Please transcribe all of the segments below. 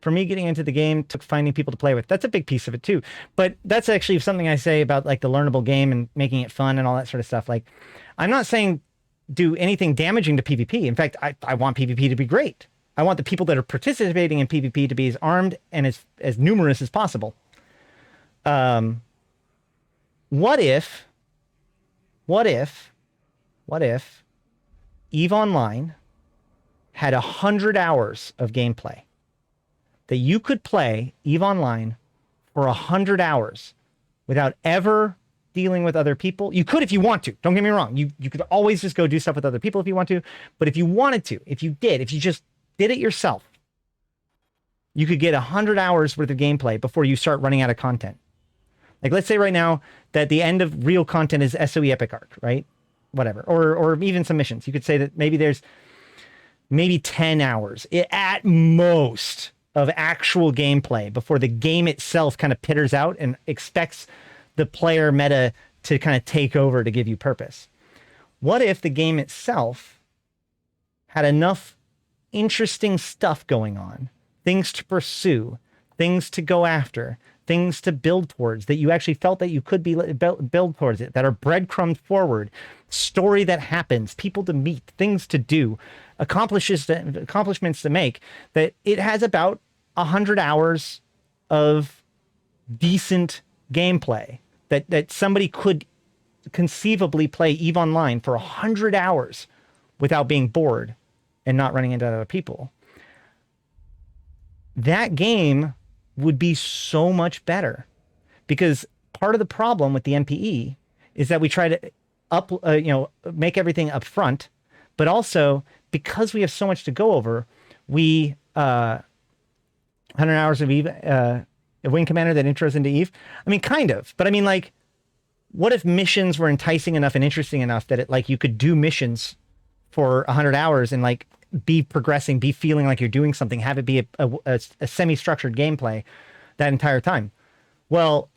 for me getting into the game took finding people to play with. That's a big piece of it too. But that's actually something I say about like the learnable game and making it fun and all that sort of stuff. Like, I'm not saying do anything damaging to PvP. In fact, I want PvP to be great. I want the people that are participating in PvP to be as armed and as numerous as possible. What if EVE Online had 100 hours of gameplay that you could play EVE Online for 100 hours without ever dealing with other people? You could if you want to. Don't get me wrong. You could always just go do stuff with other people if you want to. But if you wanted to, if you just did it yourself, you could get 100 hours worth of gameplay before you start running out of content. Like, let's say right now that the end of real content is SOE Epic Arc, right? Whatever. Or even some missions. You could say that maybe there's 10 hours at most of actual gameplay before the game itself kind of pitters out and expects the player meta to kind of take over to give you purpose. What if the game itself had enough interesting stuff going on, things to pursue, things to go after, things to build towards, that you actually felt that you could build towards it, that are breadcrumbed forward, story that happens, people to meet, things to do, accomplishments to make, that it has about 100 hours of decent gameplay that somebody could conceivably play EVE Online for 100 hours without being bored and not running into other people. That game would be so much better, because part of the problem with the MPE is that we try to make everything up front, but also because we have so much to go over, we 100 hours of EVE, a Wing Commander that intros into EVE. I mean, kind of, but I mean, like, what if missions were enticing enough and interesting enough that you could do missions for 100 hours and like be progressing, be feeling like you're doing something, have it be a semi-structured gameplay that entire time? Well,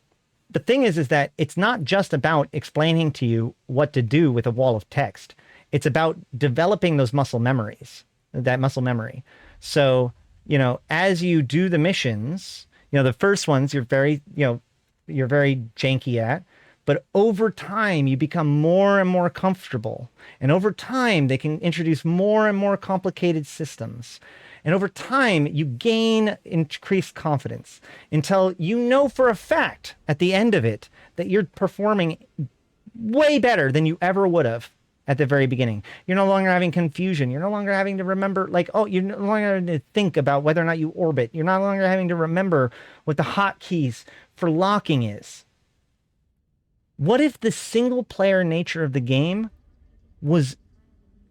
the thing is that it's not just about explaining to you what to do with a wall of text. It's about developing those muscle memories, that muscle memory. So, as you do the missions, the first ones you're very janky at, but over time you become more and more comfortable. And over time they can introduce more and more complicated systems. And over time you gain increased confidence until you know for a fact at the end of it that you're performing way better than you ever would have at the very beginning. You're no longer having confusion. You're no longer having to remember, you're no longer having to think about whether or not you orbit. You're no longer having to remember what the hotkeys for locking is. What if the single player nature of the game was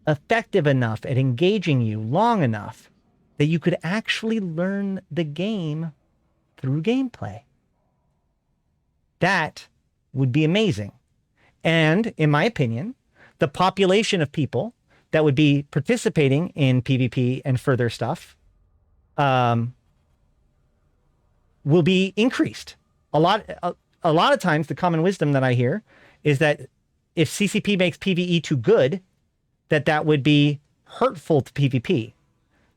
effective enough at engaging you long enough that you could actually learn the game through gameplay? That would be amazing. And in my opinion, the population of people that would be participating in PvP and further stuff will be increased. A lot of times, the common wisdom that I hear is that if CCP makes PvE too good, that would be hurtful to PvP.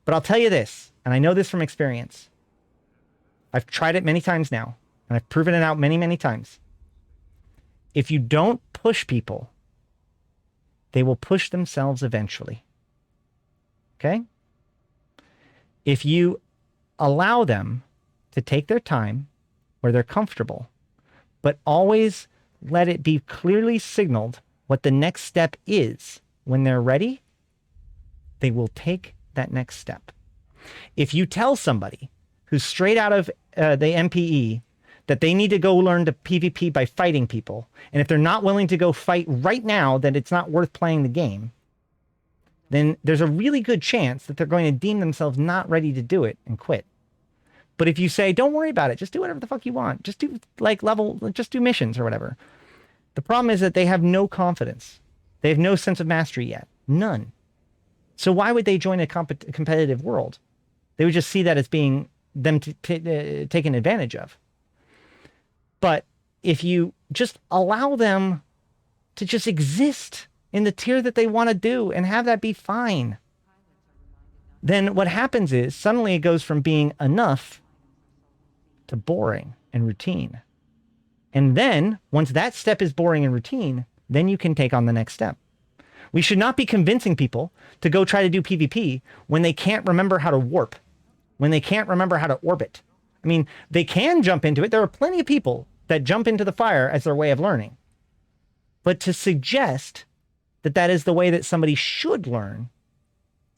But I'll tell you this, and I know this from experience. I've tried it many times now, and I've proven it out many, many times. If you don't push people, they will push themselves eventually. Okay? If you allow them to take their time where they're comfortable, but always let it be clearly signaled what the next step is when they're ready, they will take that next step. If you tell somebody who's straight out of the MPE that they need to go learn to PvP by fighting people, and if they're not willing to go fight right now, then it's not worth playing the game, then there's a really good chance that they're going to deem themselves not ready to do it and quit. But if you say, don't worry about it, just do whatever the fuck you want, just do just do missions or whatever, the problem is that they have no confidence. They have no sense of mastery yet. None. So why would they join a competitive world? They would just see that as being them taken advantage of. But if you just allow them to just exist in the tier that they want to do and have that be fine, then what happens is suddenly it goes from being enough to boring and routine. And then once that step is boring and routine, then you can take on the next step. We should not be convincing people to go try to do PvP when they can't remember how to warp, when they can't remember how to orbit. I mean, they can jump into it. There are plenty of people that jump into the fire as their way of learning. But to suggest that that is the way that somebody should learn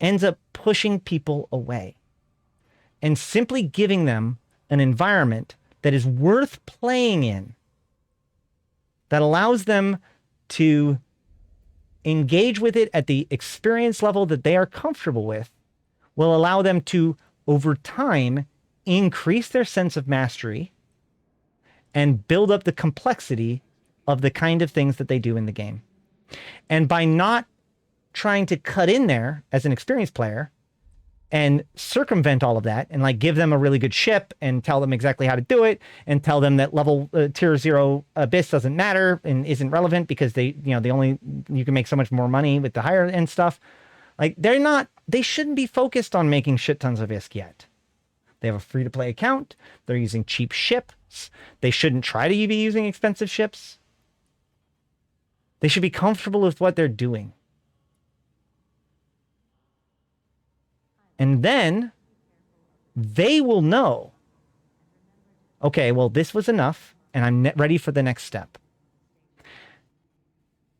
ends up pushing people away. And simply giving them an environment that is worth playing in, that allows them to engage with it at the experience level that they are comfortable with, will allow them to, over time, increase their sense of mastery and build up the complexity of the kind of things that they do in the game. And by not trying to cut in there as an experienced player and circumvent all of that and like give them a really good ship and tell them exactly how to do it and tell them that level tier 0 Abyss doesn't matter and isn't relevant because they, you can make so much more money with the higher end stuff. Like they shouldn't be focused on making shit tons of ISK yet. They have a free to play account. They're using cheap ships. They shouldn't try to be using expensive ships. They should be comfortable with what they're doing. And then they will know, okay, well, this was enough and I'm ready for the next step.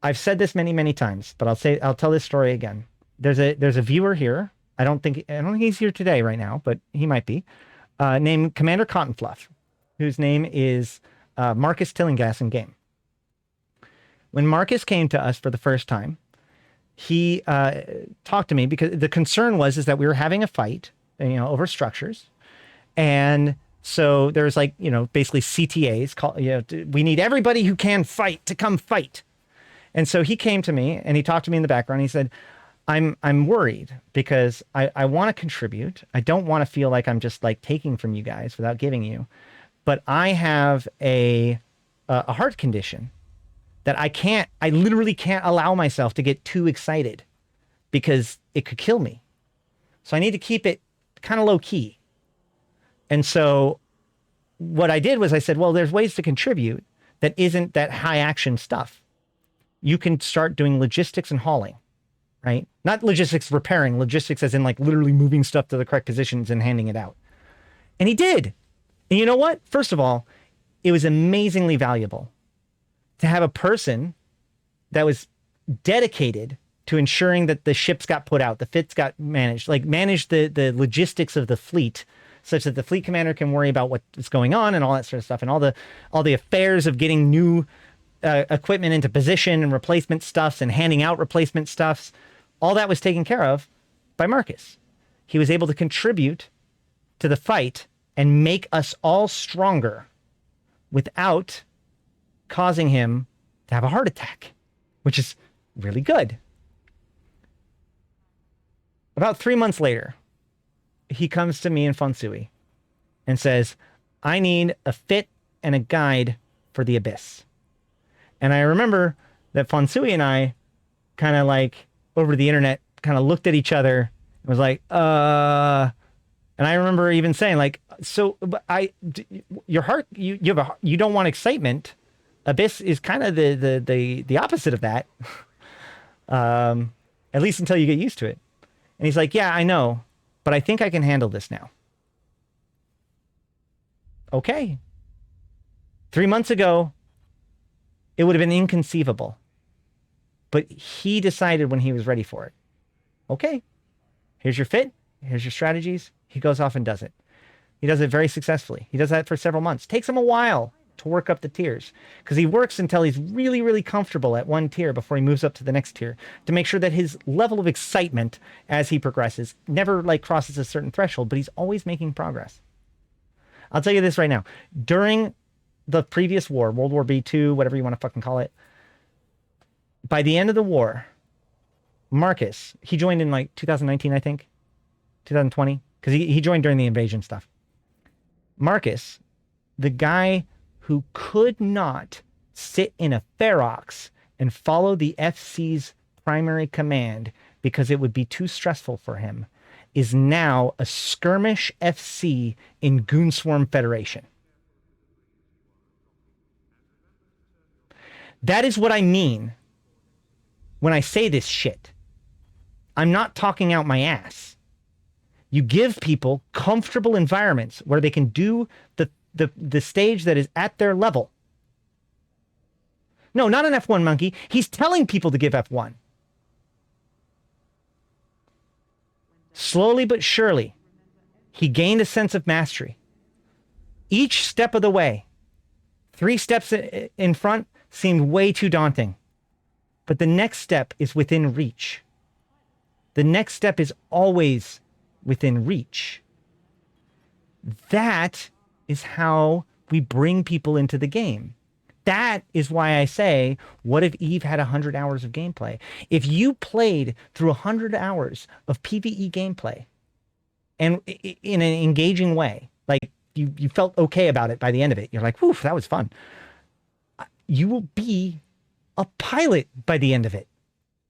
I've said this many, many times, but I'll tell this story again. There's a viewer here. I don't think he's here today right now, but he might be, named Commander Cottonfluff, whose name is Marcus Tillinghast in game. When Marcus came to us for the first time, he talked to me because the concern was that we were having a fight, over structures. And so there's basically CTAs we need everybody who can fight to come fight. And so he came to me and he talked to me in the background. He said, I'm worried because I want to contribute. I don't want to feel like I'm just taking from you guys without giving you, but I have a heart condition that I literally can't allow myself to get too excited because it could kill me. So I need to keep it kind of low key. And so what I did was I said, well, there's ways to contribute that isn't that high action stuff. You can start doing logistics and hauling, right? Not logistics repairing, logistics as in literally moving stuff to the correct positions and handing it out. And he did. And you know what? First of all, it was amazingly valuable to have a person that was dedicated to ensuring that the ships got put out, the fits got managed, manage the logistics of the fleet such that the fleet commander can worry about what's going on and all that sort of stuff and all the affairs of getting new equipment into position and replacement stuffs and handing out replacement stuffs. All that was taken care of by Marcus. He was able to contribute to the fight and make us all stronger without causing him to have a heart attack, which is really good. About 3 months later, he comes to me in Fonsui and says, I need a fit and a guide for the Abyss. And I remember that Fonsui and I kind of over the internet kind of looked at each other and was like, and I remember even saying your heart, you don't want excitement. Abyss is kind of the opposite of that. At least until you get used to it. And he's like, yeah, I know, but I think I can handle this now. Okay. 3 months ago, it would have been inconceivable. But he decided when he was ready for it. Okay, here's your fit. Here's your strategies. He goes off and does it. He does it very successfully. He does that for several months. Takes him a while to work up the tiers because he works until he's really, really comfortable at one tier before he moves up to the next tier to make sure that his level of excitement as he progresses never crosses a certain threshold, but he's always making progress. I'll tell you this right now. During the previous war, World War B2, whatever you want to fucking call it, by the end of the war, Marcus, he joined in 2019, I think, 2020, because he joined during the invasion stuff. Marcus, the guy who could not sit in a Ferox and follow the FC's primary command because it would be too stressful for him, is now a skirmish FC in Goonswarm Federation. That is what I mean when I say this shit. I'm not talking out my ass. You give people comfortable environments where they can do the stage that is at their level. No, not an F1 monkey. He's telling people to give F1. Slowly but surely, he gained a sense of mastery. Each step of the way, 3 steps in front seemed way too daunting. But the next step is within reach. The next step is always within reach. That is how we bring people into the game. That is why I say, what if Eve had 100 hours of gameplay? If you played through 100 hours of PvE gameplay and in an engaging way, like you felt okay about it by the end of it, you're like, whew, that was fun. You will be a pilot by the end of it.